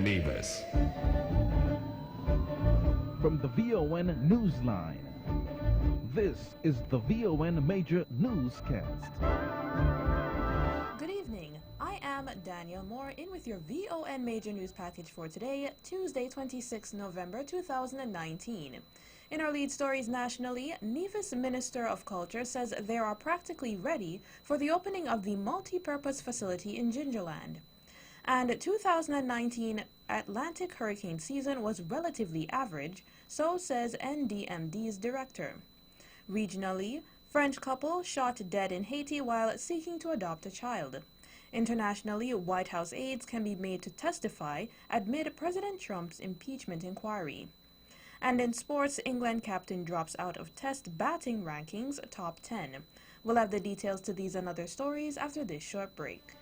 Nevis. From the VON Newsline, this is the VON Major Newscast. Good evening. I am Daniel Moore in with your VON Major News package for today, Tuesday, 26 November 2019. In our lead stories nationally, Nevis Minister of Culture says they are practically ready for the opening of the multi-purpose facility in Gingerland. And 2019 Atlantic hurricane season was relatively average, so says NDMD's director. Regionally, French couple shot dead in Haiti while seeking to adopt a child. Internationally, White House aides can be made to testify amid President Trump's impeachment inquiry. And in sports, England captain drops out of Test batting rankings top 10. We'll have the details to these and other stories after this short break.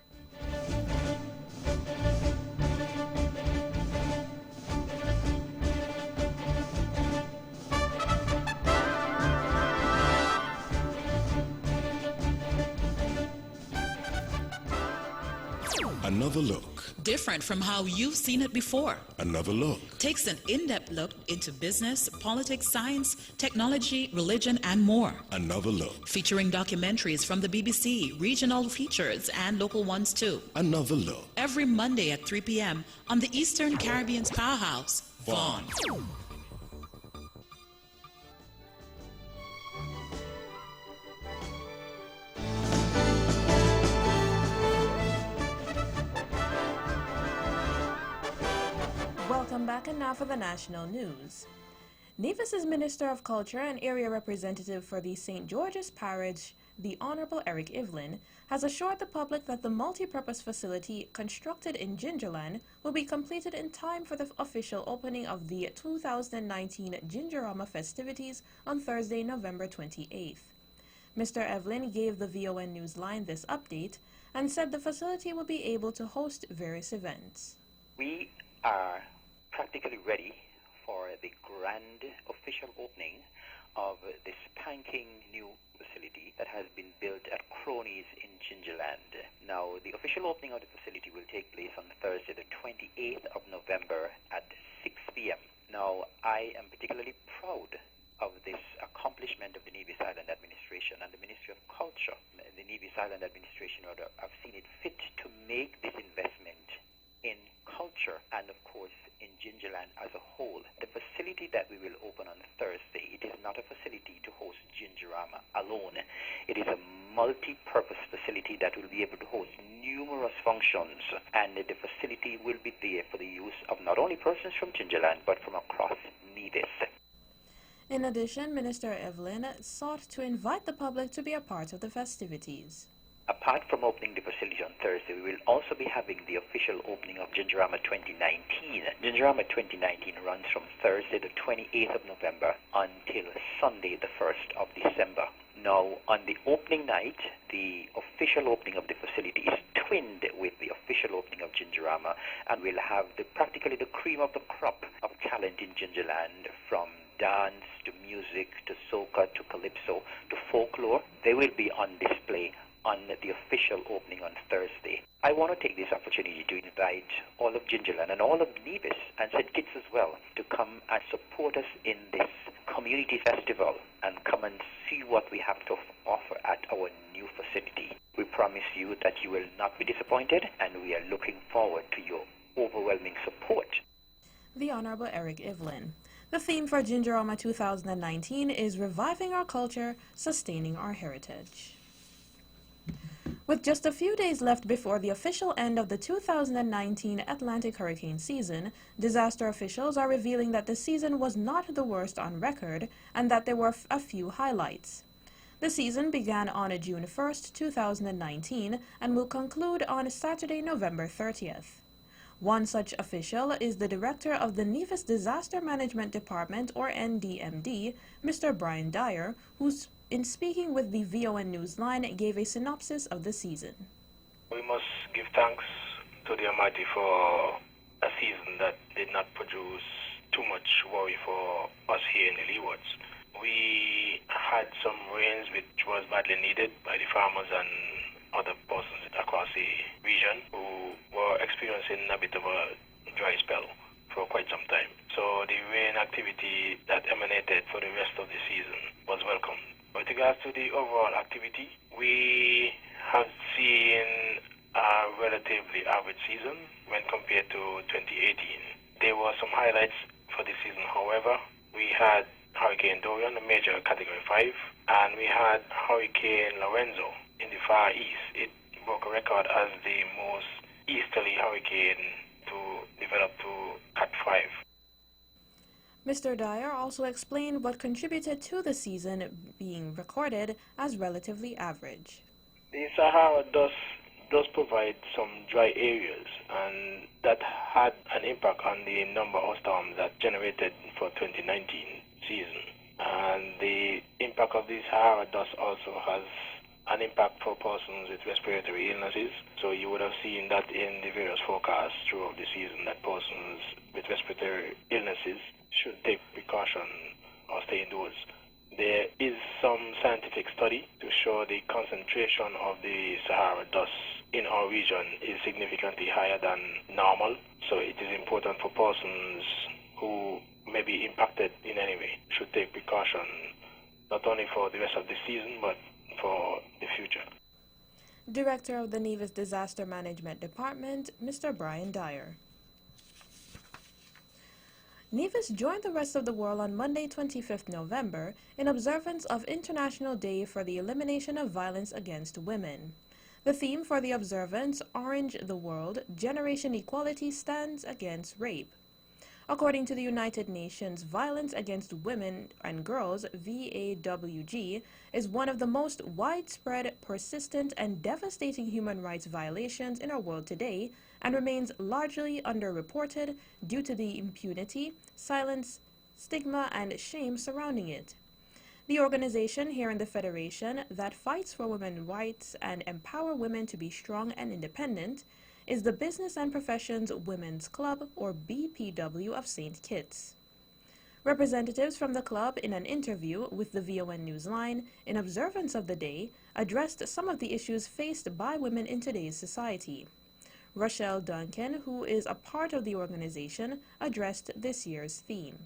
Another look. Different from how you've seen it before. Another look. Takes an in-depth look into business, politics, science, technology, religion, and more. Another look. Featuring documentaries from the BBC, regional features, and local ones too. Another look. Every Monday at 3 p.m. on the Eastern Caribbean's powerhouse, Vaughan. Welcome back, and now for the national news. Nevis's Minister of Culture and area representative for the St. George's Parish, the Honorable Eric Evelyn, has assured the public that the multi-purpose facility constructed in Gingerland will be completed in time for the official opening of the 2019 Gingerama festivities on Thursday, November 28th. Mr. Evelyn gave the VON Newsline this update and said the facility will be able to host various events. We are practically ready for the grand official opening of this spanking new facility that has been built at Cronies in Gingerland. Now, the official opening of the facility will take place on Thursday, the 28th of November at 6 p.m. Now, I am particularly proud of this accomplishment of the Nevis Island Administration and the Ministry of Culture. The Nevis Island Administration have seen it fit to make this investment in culture and, of course, in Gingerland as a whole. The facility that we will open on Thursday, it is not a facility to host Gingerama alone. It is a multi-purpose facility that will be able to host numerous functions, and the facility will be there for the use of not only persons from Gingerland but from across Nevis. In addition, Minister Evelyn sought to invite the public to be a part of the festivities. Apart from opening the facility on Thursday, we will also be having the official opening of Gingerama 2019. Gingerama 2019 runs from Thursday the 28th of November until Sunday the 1st of December. Now, on the opening night, the official opening of the facility is twinned with the official opening of Gingerama, and we'll have practically the cream of the crop of talent in Gingerland, from dance to music to soca to calypso to folklore. They will be on display on the official opening on Thursday. I want to take this opportunity to invite all of Gingerland and all of Nevis and St. Kitts as well to come and support us in this community festival and come and see what we have to offer at our new facility. We promise you that you will not be disappointed, and we are looking forward to your overwhelming support. The Honorable Eric Evelyn. The theme for Gingerama 2019 is Reviving Our Culture, Sustaining Our Heritage. With just a few days left before the official end of the 2019 Atlantic hurricane season, disaster officials are revealing that the season was not the worst on record and that there were a few highlights. The season began on June 1st, 2019 and will conclude on Saturday, November 30th. One such official is the director of the Nevis Disaster Management Department, or NDMD, Mr. Brian Dyer, who's in speaking with the VON Newsline, gave a synopsis of the season. We must give thanks to the Almighty for a season that did not produce too much worry for us here in the Leewards. We had some rains which was badly needed by the farmers and other persons across the region who were experiencing a bit of a dry spell. for the rest of the season was welcome. With regards to the overall activity, we have seen a relatively average season when compared to 2018. There were some highlights for this season, however. We had Hurricane Dorian, a major Category 5, and we had Hurricane Lorenzo in the Far East. It broke a record as the most easterly hurricane to develop to Cat 5. Mr. Dyer also explained what contributed to the season being recorded as relatively average. The Sahara does provide some dry areas, and that had an impact on the number of storms that generated for 2019 season. And the impact of the Sahara dust also has an impact for persons with respiratory illnesses. So you would have seen that in the various forecasts throughout the season that persons with respiratory illnesses should take precaution or stay indoors. There is some scientific study to show the concentration of the Sahara dust in our region is significantly higher than normal. So it is important for persons who may be impacted in any way should take precaution not only for the rest of the season but for the future. Director of the Nevis Disaster Management Department, Mr. Brian Dyer. Nevis joined the rest of the world on Monday, 25th November, in observance of International Day for the Elimination of Violence Against Women. The theme for the observance, Orange the World, Generation Equality Stands Against Rape. According to the United Nations, violence against women and girls, VAWG, is one of the most widespread, persistent, and devastating human rights violations in our world today and remains largely underreported due to the impunity, silence, stigma, and shame surrounding it. The organization here in the Federation that fights for women's rights and empower women to be strong and independent is the Business and Professions Women's Club, or BPW, of St. Kitts. Representatives from the club, in an interview with the VON Newsline in observance of the day, addressed some of the issues faced by women in today's society. Rochelle Duncan, who is a part of the organization, addressed this year's theme.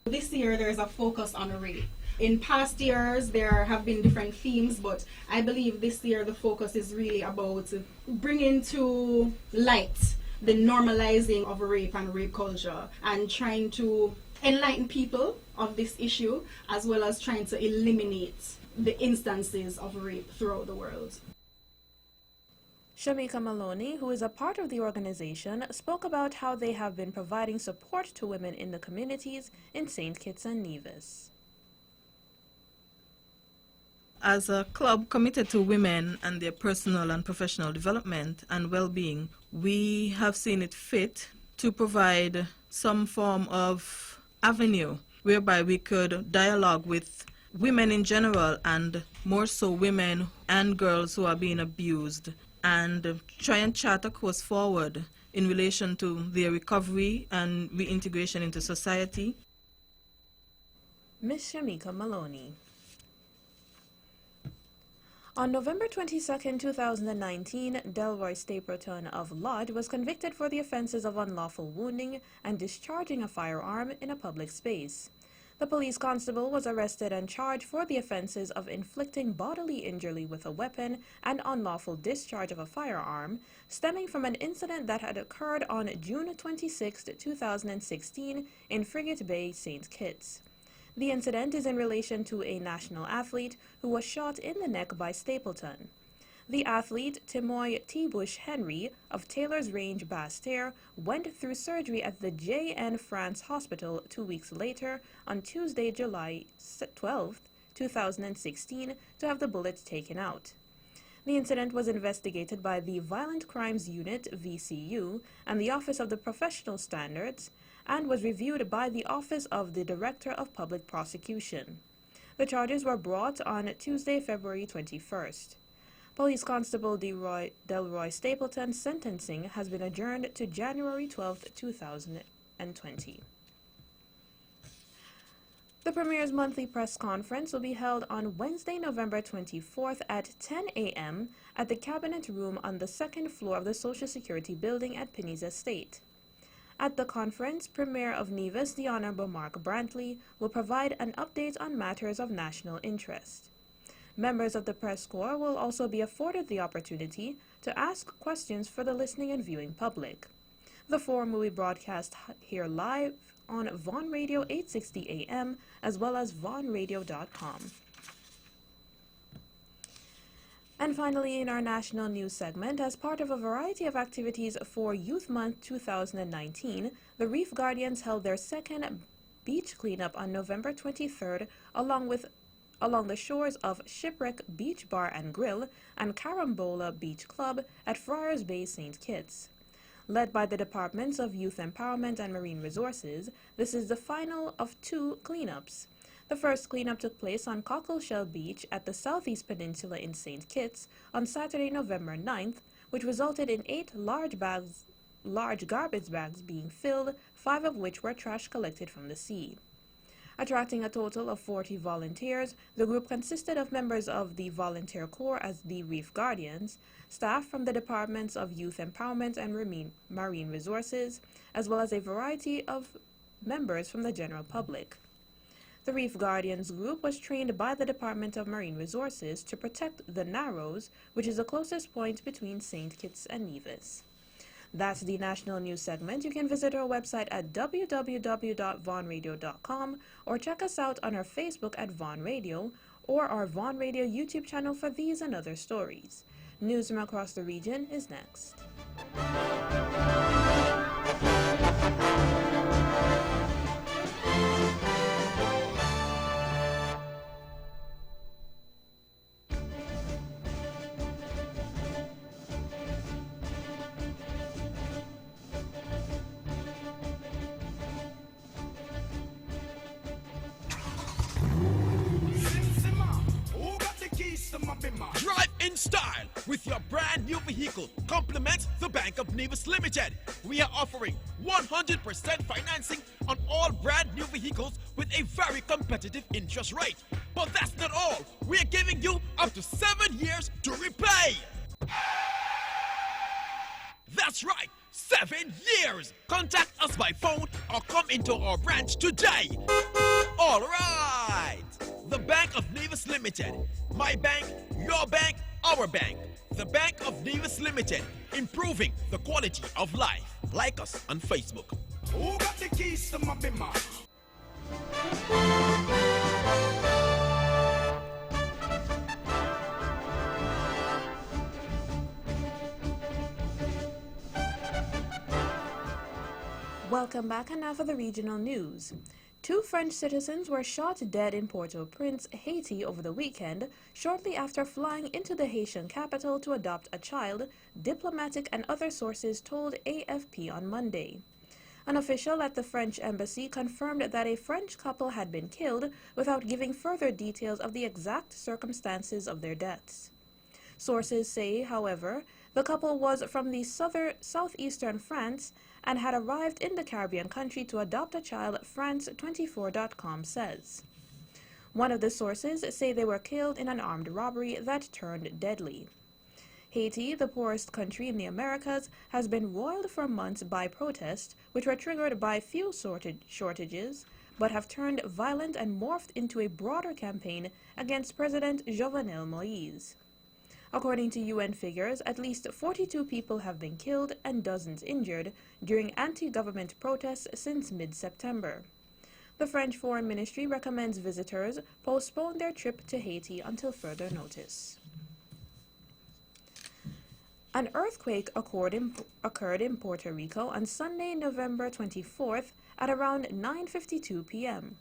This year there's a focus on rape. In past years there have been different themes, but I believe this year the focus is really about bringing to light the normalizing of rape and rape culture and trying to enlighten people of this issue as well as trying to eliminate the instances of rape throughout the world. Shamika Maloney, who is a part of the organization, spoke about how they have been providing support to women in the communities in St. Kitts and Nevis. As a club committed to women and their personal and professional development and well-being, we have seen it fit to provide some form of avenue whereby we could dialogue with women in general and more so women and girls who are being abused and try and chart a course forward in relation to their recovery and reintegration into society. Ms. Shamika Maloney. On November 22, 2019, Delroy Stapleton of Lodge was convicted for the offenses of unlawful wounding and discharging a firearm in a public space. The police constable was arrested and charged for the offenses of inflicting bodily injury with a weapon and unlawful discharge of a firearm, stemming from an incident that had occurred on June 26, 2016 in Frigate Bay, St. Kitts. The incident is in relation to a national athlete who was shot in the neck by Stapleton. The athlete, Timoy T. Bush Henry of Taylor's Range, Basse-Terre, went through surgery at the J.N. France Hospital 2 weeks later on Tuesday, July 12, 2016, to have the bullets taken out. The incident was investigated by the Violent Crimes Unit, VCU, and the Office of the Professional Standards, and was reviewed by the Office of the Director of Public Prosecution. The charges were brought on Tuesday, February 21st. Police Constable Delroy Stapleton's sentencing has been adjourned to January 12, 2020. The Premier's monthly press conference will be held on Wednesday, November 24th at 10 a.m. at the Cabinet Room on the second floor of the Social Security Building at Penny's Estate. At the conference, Premier of Nevis, the Honorable Mark Brantley, will provide an update on matters of national interest. Members of the press corps will also be afforded the opportunity to ask questions for the listening and viewing public. The forum will be broadcast here live on Vaughan Radio 860 AM as well as vaughanradio.com. And finally, in our national news segment, as part of a variety of activities for Youth Month 2019, the Reef Guardians held their second beach cleanup on November 23rd along the shores of Shipwreck Beach Bar and Grill and Carambola Beach Club at Friars Bay, St. Kitts. Led by the Departments of Youth Empowerment and Marine Resources, this is the final of two cleanups. The first cleanup took place on Cockleshell Beach at the Southeast Peninsula in St. Kitts on Saturday, November 9th, which resulted in 8 large garbage bags being filled, 5 of which were trash collected from the sea. Attracting a total of 40 volunteers, the group consisted of members of the Volunteer Corps as the Reef Guardians, staff from the Departments of Youth Empowerment and Marine Resources, as well as a variety of members from the general public. The Reef Guardians group was trained by the Department of Marine Resources to protect the Narrows, which is the closest point between St. Kitts and Nevis. That's the national news segment. You can visit our website at www.vaughanradio.com or check us out on our Facebook at Vaughan Radio or our Vaughan Radio YouTube channel for these and other stories. News from across the region is next. Drive in style with your brand new vehicle. Compliments the Bank of Nevis Limited. We are offering 100% financing on all brand new vehicles with a very competitive interest rate. But that's not all. We are giving you up to 7 years to repay. That's right, 7 years. Contact us by phone or come into our branch today. All right. The Bank of Nevis Limited. My bank, your bank, our bank. The Bank of Nevis Limited. Improving the quality of life. Like us on Facebook. Who got the keys to my bimmer? Welcome back, and now for the regional news. 2 French citizens were shot dead in Port-au-Prince, Haiti over the weekend, shortly after flying into the Haitian capital to adopt a child, diplomatic and other sources told AFP on Monday. An official at the French embassy confirmed that a French couple had been killed without giving further details of the exact circumstances of their deaths. Sources say, however, the couple was from the southeastern France and had arrived in the Caribbean country to adopt a child, France24.com says. One of the sources say they were killed in an armed robbery that turned deadly. Haiti, the poorest country in the Americas, has been roiled for months by protests, which were triggered by fuel shortages, but have turned violent and morphed into a broader campaign against President Jovenel Moïse. According to UN figures, at least 42 people have been killed and dozens injured during anti-government protests since mid-September. The French Foreign Ministry recommends visitors postpone their trip to Haiti until further notice. An earthquake occurred in Puerto Rico on Sunday, November 24th at around 9:52 p.m.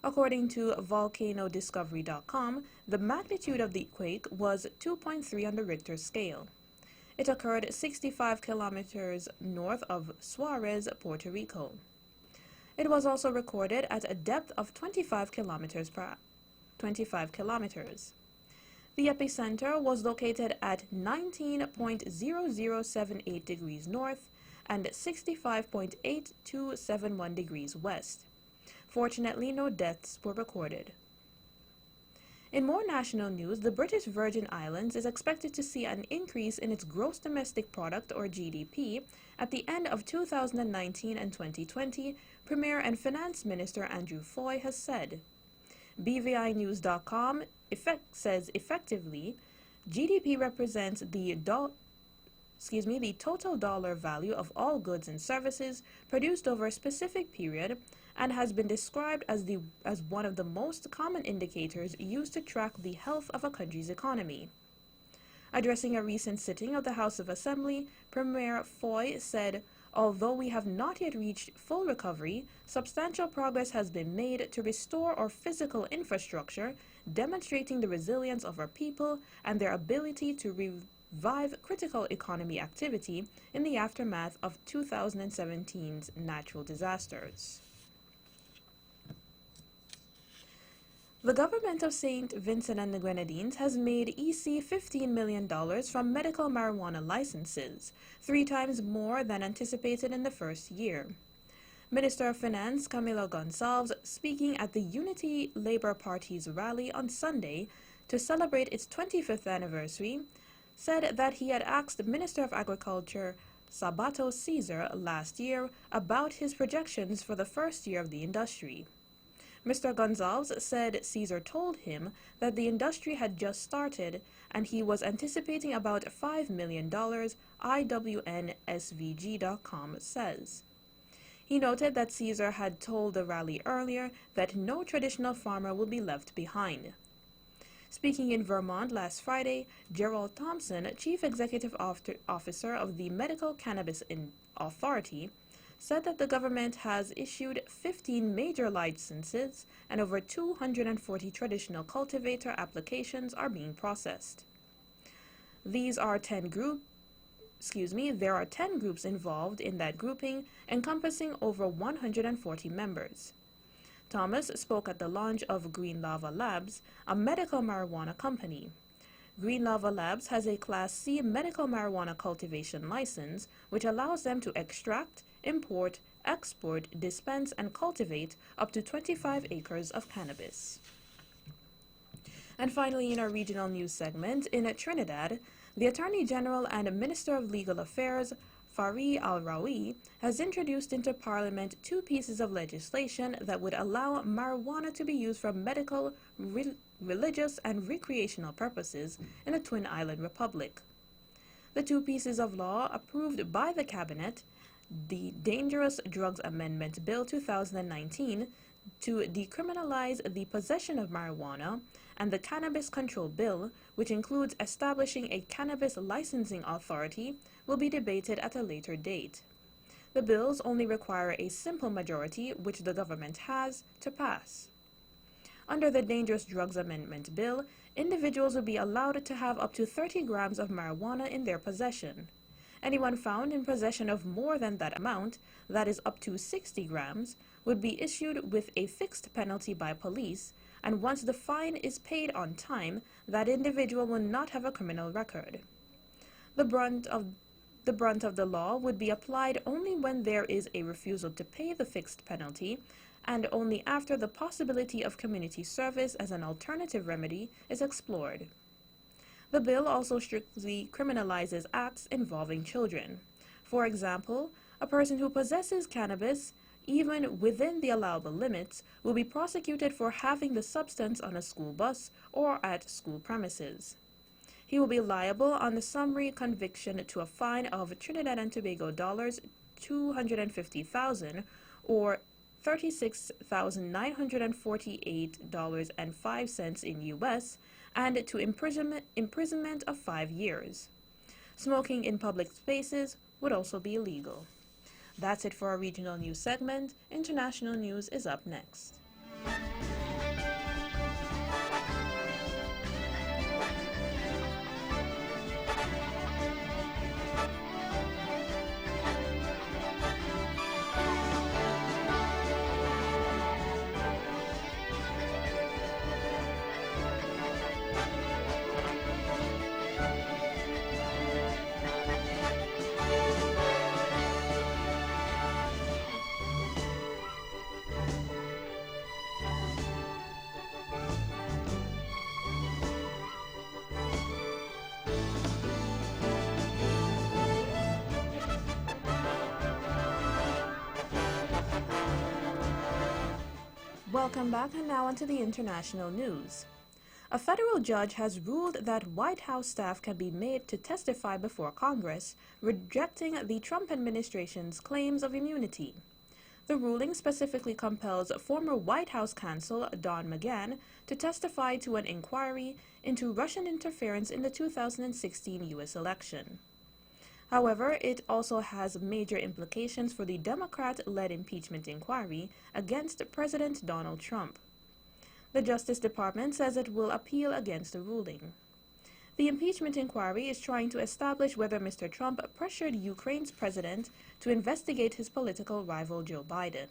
According to volcanodiscovery.com, the magnitude of the quake was 2.3 on the Richter scale. It occurred 65 kilometers north of Suarez, Puerto Rico. It was also recorded at a depth of 25 kilometers. The epicenter was located at 19.0078 degrees north and 65.8271 degrees west. Fortunately, no deaths were recorded. In more national news, the British Virgin Islands is expected to see an increase in its gross domestic product, or GDP, At the end of 2019 and 2020, Premier and Finance Minister Andrew Foy has said. BVInews.com says effectively, GDP represents the total dollar value of all goods and services produced over a specific period and has been described as one of the most common indicators used to track the health of a country's economy. Addressing a recent sitting of the House of Assembly, Premier Foy said, although we have not yet reached full recovery, substantial progress has been made to restore our physical infrastructure, demonstrating the resilience of our people and their ability to revive critical economy activity in the aftermath of 2017's natural disasters. The government of St. Vincent and the Grenadines has made EC $15 million from medical marijuana licenses, 3 times more than anticipated in the first year. Minister of Finance Camilo Gonçalves, speaking at the Unity Labour Party's rally on Sunday to celebrate its 25th anniversary, said that he had asked Minister of Agriculture Sabato Caesar last year about his projections for the first year of the industry. Mr. Gonçalves said Caesar told him that the industry had just started and he was anticipating about $5 million, IWNSVG.com says. He noted that Caesar had told the rally earlier that no traditional farmer will be left behind. Speaking in Vermont last Friday, Gerald Thompson, Chief Executive Officer of the Medical Cannabis Authority, said that the government has issued 15 major licenses and over 240 traditional cultivator applications are being processed. There are 10 groups involved in that grouping, encompassing over 140 members. Thomas spoke at the launch of Green Lava Labs, a medical marijuana company. Green Lava Labs has a Class C medical marijuana cultivation license, which allows them to extract, import, export, dispense, and cultivate up to 25 acres of cannabis. And finally, in our regional news segment, in Trinidad, the Attorney General and Minister of Legal Affairs, Fari Al-Rawi, has introduced into Parliament 2 pieces of legislation that would allow marijuana to be used for medical, religious, and recreational purposes in the Twin Island Republic. The 2 pieces of law approved by the Cabinet, the Dangerous Drugs Amendment Bill 2019 to decriminalize the possession of marijuana, and the Cannabis Control Bill, which includes establishing a cannabis licensing authority, will be debated at a later date. The bills only require a simple majority, which the government has, to pass. Under the Dangerous Drugs Amendment Bill, individuals will be allowed to have up to 30 grams of marijuana in their possession. Anyone found in possession of more than that amount, that is up to 60 grams, would be issued with a fixed penalty by police, and once the fine is paid on time, that individual will not have a criminal record. The brunt of the law would be applied only when there is a refusal to pay the fixed penalty, and only after the possibility of community service as an alternative remedy is explored. The bill also strictly criminalizes acts involving children. For example, a person who possesses cannabis, even within the allowable limits, will be prosecuted for having the substance on a school bus or at school premises. He will be liable on the summary conviction to a fine of Trinidad and Tobago dollars $250,000 or $36,948.05 in US, and to imprisonment of 5 years. Smoking in public spaces would also be illegal. That's it for our regional news segment. International news is up next. Welcome back, and now onto the international news. A federal judge has ruled that White House staff can be made to testify before Congress, rejecting the Trump administration's claims of immunity. The ruling specifically compels former White House counsel Don McGahn to testify to an inquiry into Russian interference in the 2016 U.S. election. However, it also has major implications for the Democrat-led impeachment inquiry against President Donald Trump. The Justice Department says it will appeal against the ruling. The impeachment inquiry is trying to establish whether Mr. Trump pressured Ukraine's president to investigate his political rival Joe Biden.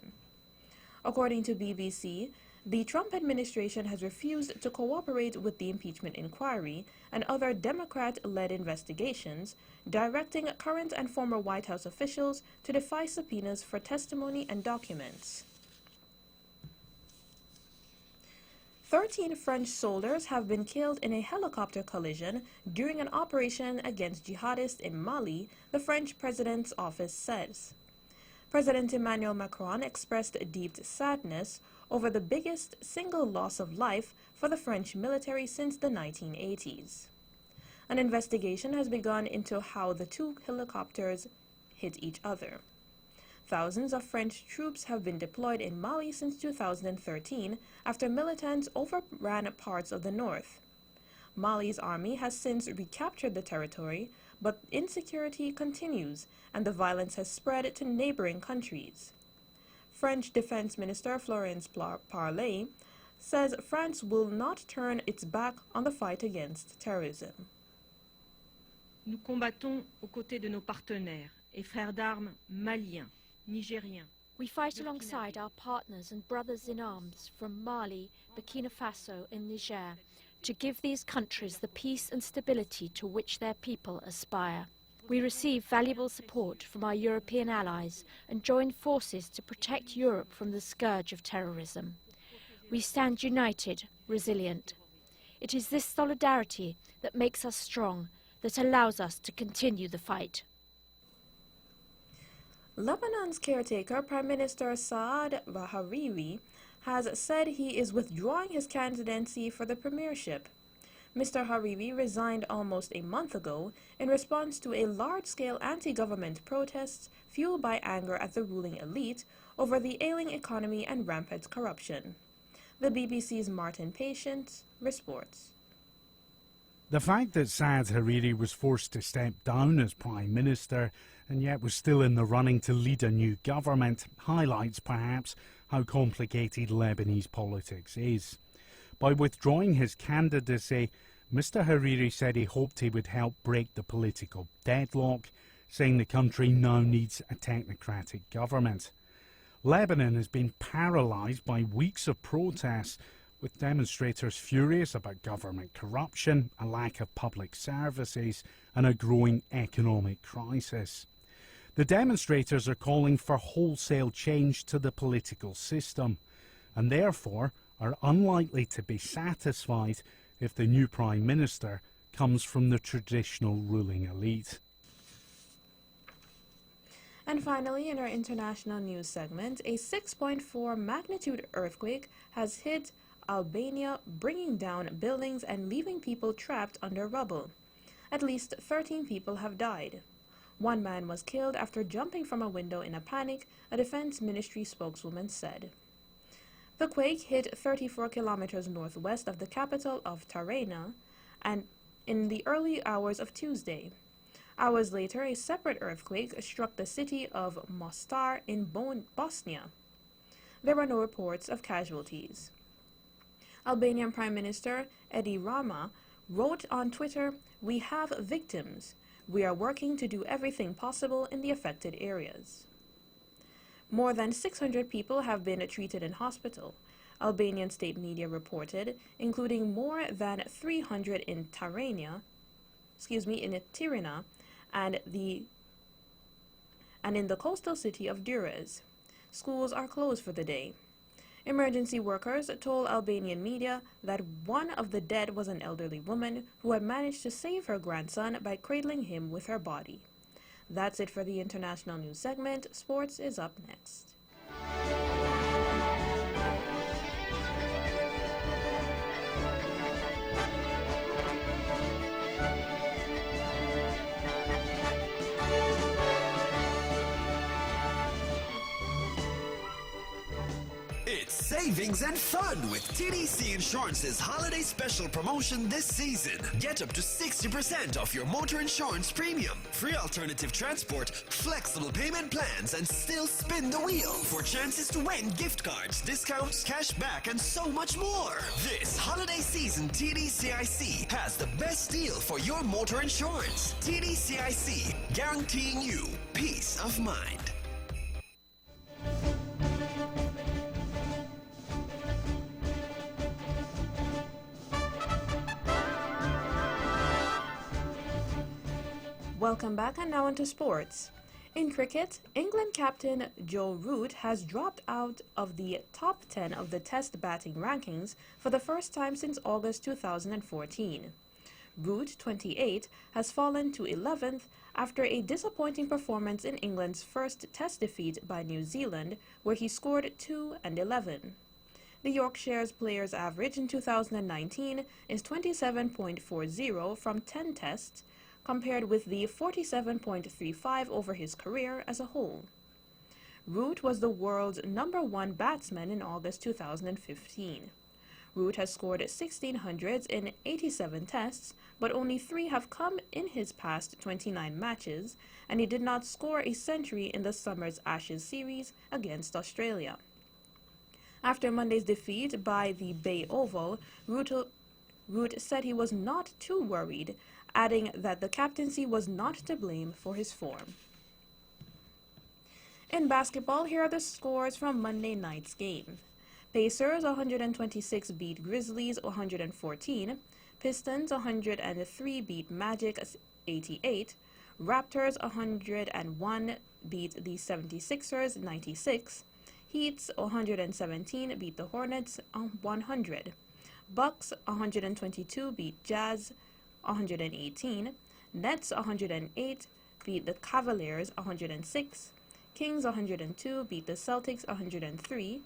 According to BBC, the Trump administration has refused to cooperate with the impeachment inquiry and other Democrat-led investigations, directing current and former White House officials to defy subpoenas for testimony and documents. 13 French soldiers have been killed in a helicopter collision during an operation against jihadists in Mali, the French president's office says. President Emmanuel Macron expressed deep sadness over the biggest single loss of life for the French military since the 1980s. An investigation has begun into how the two helicopters hit each other. Thousands of French troops have been deployed in Mali since 2013 after militants overran parts of the north. Mali's army has since recaptured the territory, but insecurity continues and the violence has spread to neighboring countries. French Defense Minister Florence Parly says France will not turn its back on the fight against terrorism. Nous combattons aux côtés de nos partenaires et frères d'armes maliens, nigériens. We fight alongside our partners and brothers in arms from Mali, Burkina Faso and Niger to give these countries the peace and stability to which their people aspire. We receive valuable support from our European allies and join forces to protect Europe from the scourge of terrorism. We stand united, resilient. It is this solidarity that makes us strong, that allows us to continue the fight. Lebanon's caretaker, Prime Minister Saad Hariri, has said he is withdrawing his candidacy for the premiership. Mr. Hariri resigned almost a month ago in response to a large-scale anti-government protests fueled by anger at the ruling elite over the ailing economy and rampant corruption. The BBC's Martin Patience reports. The fact that Saad Hariri was forced to step down as Prime Minister and yet was still in the running to lead a new government highlights perhaps how complicated Lebanese politics is. By withdrawing his candidacy, Mr. Hariri said he hoped he would help break the political deadlock, saying the country now needs a technocratic government. Lebanon has been paralysed by weeks of protests, with demonstrators furious about government corruption, a lack of public services and a growing economic crisis. The demonstrators are calling for wholesale change to the political system and therefore are unlikely to be satisfied if the new Prime Minister comes from the traditional ruling elite. And finally, in our international news segment, a 6.4 magnitude earthquake has hit Albania, bringing down buildings and leaving people trapped under rubble. At least 13 people have died. One man was killed after jumping from a window in a panic, a defense ministry spokeswoman said. The quake hit 34 kilometers northwest of the capital of Tirana and in the early hours of Tuesday. Hours later, a separate earthquake struck the city of Mostar in Bosnia. There were no reports of casualties. Albanian Prime Minister Edi Rama wrote on Twitter, "We have victims. We are working to do everything possible in the affected areas." More than 600 people have been treated in hospital, Albanian state media reported, including more than 300 in Tirana and in the coastal city of Durrës. Schools are closed for the day. Emergency workers told Albanian media that one of the dead was an elderly woman who had managed to save her grandson by cradling him with her body. That's it for the international news segment. Sports is up next. savings and fun with TDC Insurance's holiday special promotion this season. Get up to 60% off your motor insurance premium, free alternative transport, flexible payment plans, and still spin the wheel for chances to win gift cards, discounts, cash back, and so much more. This holiday season, TDCIC has the best deal for your motor insurance. TDCIC, guaranteeing you peace of mind. Welcome back, and now into sports. In cricket, England captain Joe Root has dropped out of the top 10 of the Test batting rankings for the first time since August 2014. Root, 28, has fallen to 11th after a disappointing performance in England's first Test defeat by New Zealand, where he scored 2 and 11. The Yorkshire's players' average in 2019 is 27.40 from 10 tests, compared with the 47.35 over his career as a whole. Root was the world's #1 batsman in August 2015. Root has scored 1,600s in 87 tests, but only 3 have come in his past 29 matches, and he did not score a century in the summer's Ashes series against Australia. After Monday's defeat by the Bay Oval, Root said he was not too worried, adding that the captaincy was not to blame for his form. In basketball, here are the scores from Monday night's game. Pacers 126 beat Grizzlies 114, Pistons 103 beat Magic 88, Raptors 101 beat the 76ers 96, Heat 117 beat the Hornets 100, Bucks 122 beat Jazz 118, Nets 108 beat the Cavaliers 106, Kings 102 beat the Celtics 103,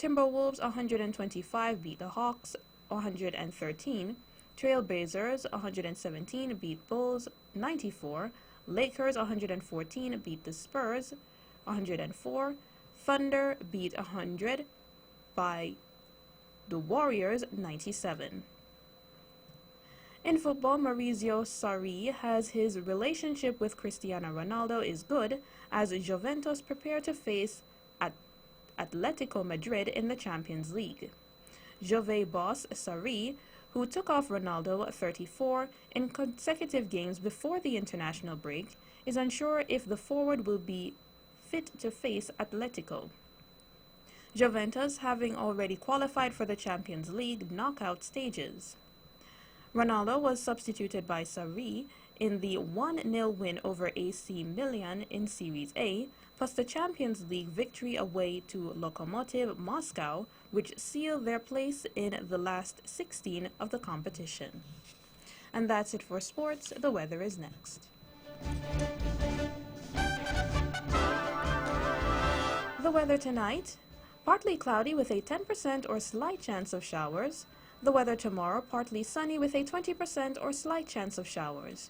Timberwolves 125 beat the Hawks 113, Trailblazers 117 beat Bulls 94, Lakers 114 beat the Spurs 104, Thunder beat 100 by the Warriors 97. In football, Maurizio Sarri has his relationship with Cristiano Ronaldo is good as Juventus prepare to face Atletico Madrid in the Champions League. Juve boss Sarri, who took off Ronaldo 34 in consecutive games before the international break, is unsure if the forward will be fit to face Atletico. Juventus having already qualified for the Champions League knockout stages. Ronaldo was substituted by Sarri in the 1-0 win over AC Milan in Series A, plus the Champions League victory away to Lokomotiv Moscow, which sealed their place in the last 16 of the competition. And that's it for sports. The weather is next. The weather tonight, partly cloudy with a 10% or slight chance of showers. The weather tomorrow, partly sunny with a 20% or slight chance of showers.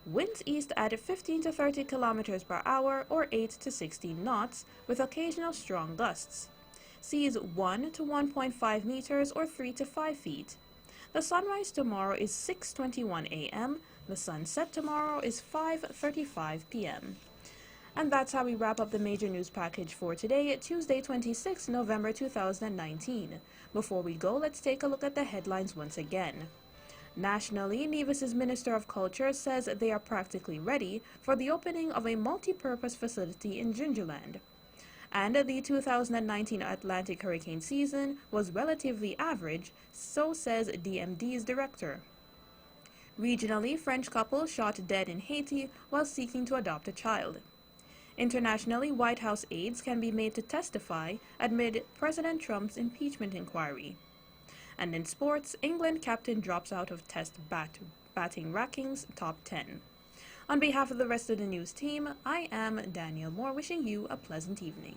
Winds east at 15 to 30 kilometers per hour or 8 to 16 knots with occasional strong gusts. Seas 1 to 1.5 meters or 3 to 5 feet. The sunrise tomorrow is 6:21 a.m. The sunset tomorrow is 5:35 p.m. And that's how we wrap up the major news package for today, Tuesday, 26 November 2019. Before we go, let's take a look at the headlines once again. Nationally, Nevis's Minister of Culture says they are practically ready for the opening of a multi-purpose facility in Gingerland. And the 2019 Atlantic hurricane season was relatively average, so says DMD's director. Regionally, French couple shot dead in Haiti while seeking to adopt a child. Internationally, White House aides can be made to testify amid President Trump's impeachment inquiry. And in sports, England captain drops out of Test batting rankings top 10. On behalf of the rest of the news team, I am Daniel Moore, wishing you a pleasant evening.